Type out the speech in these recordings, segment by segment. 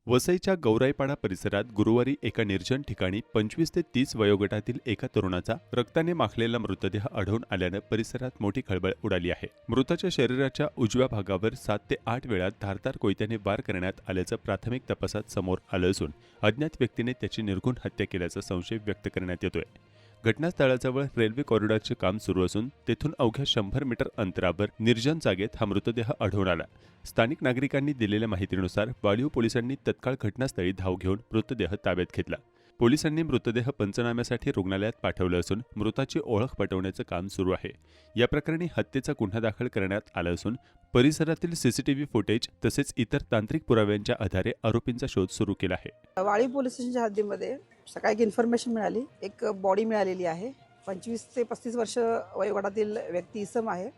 वसईच्या गौराईपाडा परिसरात गुरुवारी एका निर्जन ठिकाणी 25 ते 30 वयोगटातील एका तरुणाचा रक्ताने माखलेला मृतदेह आढळून आल्यानं परिसरात मोठी खळबळ उडाली आहे. मृताच्या शरीराच्या उजव्या भागावर 7 ते 8 वेळा धारदार कोयत्याने वार करण्यात आल्याचं प्राथमिक तपासात समोर आलं असून अज्ञात व्यक्तीने त्याची निर्घृण हत्या केल्याचा संशय व्यक्त करण्यात येतोय. घटनास्थळाजवळ रेल्वे कॉरिडॉरचे काम सुरू असून तेथून अवघ्या 100 मीटर अंतरावर निर्जन जागेत हा मृतदेह आढळून आला. स्थानिक नागरिकांनी दिलेल्या माहितीनुसार वाळीव पोलिसांनी तत्काळ घटनास्थळी धाव घेऊन मृतदेह ताब्यात घेतला. पोलिसांनी मृतदेह पंचनाम्यासाठी रुग्णालयात पाठवलं असून मृताची ओळख पटवण्याचं काम सुरू आहे. या प्रकरणी हत्येचा गुन्हा दाखल करण्यात आला असून परिसरातील सीसीटीव्ही फुटेज तसेच इतर तांत्रिक पुराव्यांच्या आधारे आरोपींचा शोध सुरू केला आहे. वाळीव पोलीस स्टेशनच्या हद्दीमध्ये सकाळी एक इन्फॉर्मेशन मिळाली. एक बॉडी मिळालेली आहे. 25 ते 35 वर्ष वयोगटातील व्यक्ती इसम आहे.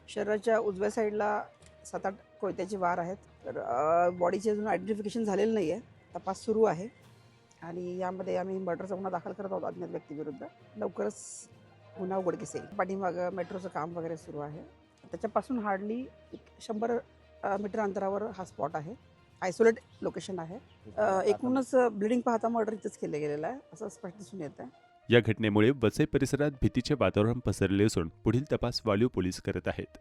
शरीराच्या उजव्या साईडला 7-8 कोयत्याचे वार आहेत. तर बॉडीचे अजून आयडेंटिफिकेशन झालेलं नाही आहे. तपास सुरू आहे आणि यामध्ये आम्ही मर्डरचा गुन्हा दाखल करत आहोत अज्ञात व्यक्तीविरुद्ध. लवकरच गुन्हा उघडकीस येईल. पाठीमागं मेट्रोचं काम वगैरे सुरू आहे. त्याच्यापासून हार्डली 100 मीटर अंतरावर हा स्पॉट आहे. आयसोलेट लोकेशन आहे. एकूणच ब्लिडिंग पाहता मर्डर इथंच केलं गेलेलं आहे असं स्पष्ट दिसून येत आहे. या घटनेमुळे वसई परिसरात भीतीचे वातावरण पसरले असून पुढील तपास वाळीव पोलीस करत आहेत.